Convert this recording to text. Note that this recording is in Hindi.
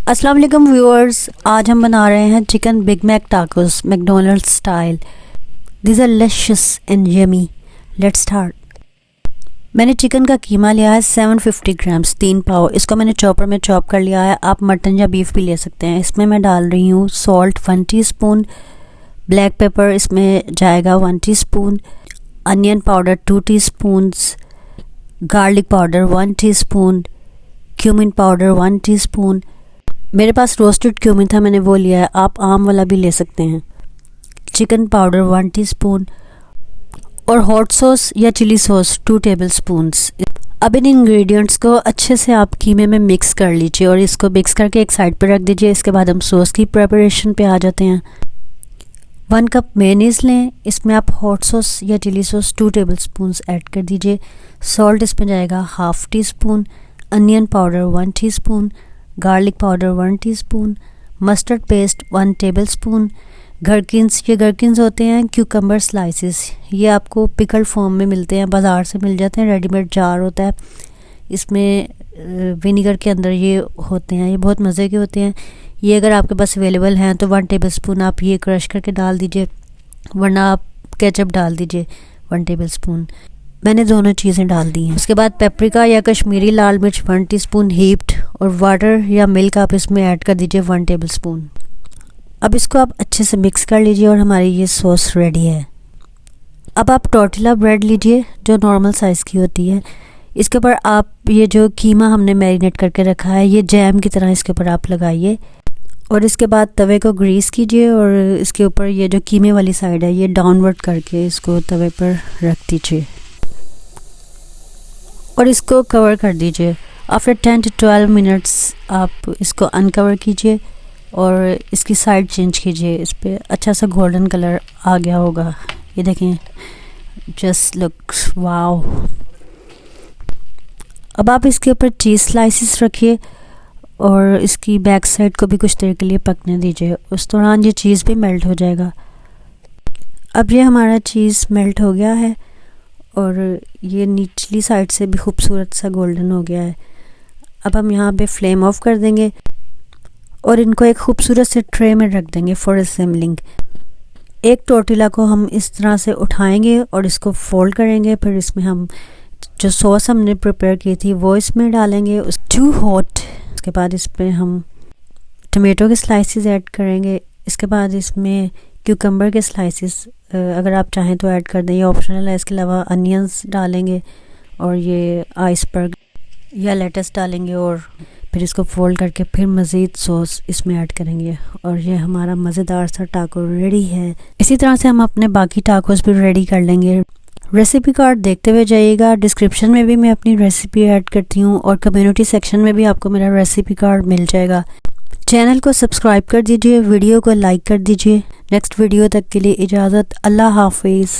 अस्सलाम वालेकुम व्यूअर्स, आज हम बना रहे हैं chicken Big Mac tacos McDonald's style. This are delicious and yummy. Let's start. मैंने चिकन का कीमा लिया है 750 ग्राम्स, 3 पाव। इसको मैंने चॉपर में चॉप कर लिया है। आप मटन या बीफ भी ले सकते हैं। इसमें मैं डाल रही हूँ सॉल्ट 1 टीस्पून, ब्लैक पेपर इसमें जाएगा 1 teaspoon, onion powder 2 teaspoons, garlic powder 1 teaspoon, cumin powder 1 teaspoon. मेरे पास रोस्टेड क्यूमिन था, मैंने वो लिया है। आप आम वाला भी ले सकते हैं। चिकन पाउडर 1 टीस्पून और हॉट सॉस या चिली सॉस 2 टेबलस्पून्स। अब इन इंग्रेडिएंट्स को अच्छे से आप कीमे में मिक्स कर लीजिए और इसको मिक्स करके एक साइड पर रख दीजिए। इसके बाद हम सॉस की प्रिपरेशन पे आ जाते हैं। 1 कप मेयोनीज लें, इसमें आप हॉट सॉस या चिली सॉस 2 टेबलस्पून्स ऐड कर दीजिए। सॉल्ट इसमें जाएगा 1/2 teaspoon, onion powder 1 teaspoon, garlic powder 1 teaspoon, mustard paste 1 tablespoon, gherkins, ये गरकिन्स होते हैं क्यूकम्बर स्लाइसेस। ये आपको पिकल फॉर्म में मिलते हैं, बाज़ार से मिल जाते हैं, रेडीमेड जार होता है। इसमें विनीगर के अंदर ये होते हैं, ये बहुत मज़े के होते हैं। ये अगर आपके पास अवेलेबल हैं तो 1 टेबलस्पून आप ये क्रश करके डाल दीजिए, वरना आप केचप डाल दीजिए 1 टेबलस्पून। मैंने दोनों चीज़ें डाल दी हैं। उसके बाद पेपरिका या कश्मीरी लाल मिर्च 1 टीस्पून हीप्ड, और वाटर या मिल्क आप इसमें ऐड कर दीजिए 1 टेबलस्पून। अब इसको आप अच्छे से मिक्स कर लीजिए और हमारी ये सॉस रेडी है। अब आप टॉर्टिला ब्रेड लीजिए जो नॉर्मल साइज़ की होती है। इसके ऊपर आप ये जो कीमा हमने मैरिनेट करके रखा है, ये जैम की तरह इसके ऊपर आप लगाइए और इसके बाद तवे को ग्रीस कीजिए और इसके ऊपर ये जो कीमे वाली साइड है ये डाउनवर्ड करके इसको तवे पर रख दीजिए और इसको कवर कर दीजिए। आफ्टर 10 to 12 मिनट्स आप इसको अनकवर कीजिए और इसकी साइड चेंज कीजिए। इस पर अच्छा सा गोल्डन कलर आ गया होगा, ये देखें, जस्ट लुक्स वाओ। अब आप इसके ऊपर चीज़ स्लाइसेस रखिए और इसकी बैक साइड को भी कुछ देर के लिए पकने दीजिए। उस दौरान ये चीज़ भी मेल्ट हो जाएगा। अब ये हमारा चीज़ मेल्ट हो गया है और ये निचली साइड से भी खूबसूरत सा गोल्डन हो गया है। अब हम यहाँ पे फ्लेम ऑफ कर देंगे और इनको एक खूबसूरत से ट्रे में रख देंगे फॉर असेंबलिंग। एक टॉर्टिला को हम इस तरह से उठाएंगे और इसको फोल्ड करेंगे। फिर इसमें हम जो सॉस हमने प्रिपेयर की थी वो इसमें डालेंगे, उस टू हॉट। उसके बाद इसमें हम टमाटो के स्लाइसेस ऐड करेंगे। इसके बाद इसमें क्यूकम्बर के स्लाइसेस अगर आप चाहें तो ऐड कर दें, ये ऑप्शनल है। इसके अलावा अनियंस डालेंगे और ये आइसबर्ग या लेटस डालेंगे और फिर इसको फोल्ड करके फिर मज़ीद सॉस इसमें ऐड करेंगे और ये हमारा मज़ेदार सा टाको रेडी है। इसी तरह से हम अपने बाकी टाकोस भी रेडी कर लेंगे। रेसिपी कार्ड देखते हुए जाइएगा। डिस्क्रिप्शन में भी मैं अपनी रेसिपी ऐड करती हूँ और कम्युनिटी सेक्शन में भी आपको मेरा रेसिपी कार्ड मिल जाएगा। चैनल को सब्सक्राइब कर दीजिए, वीडियो को लाइक कर दीजिए। नेक्स्ट वीडियो तक के लिए इजाज़त। अल्लाह हाफिज़।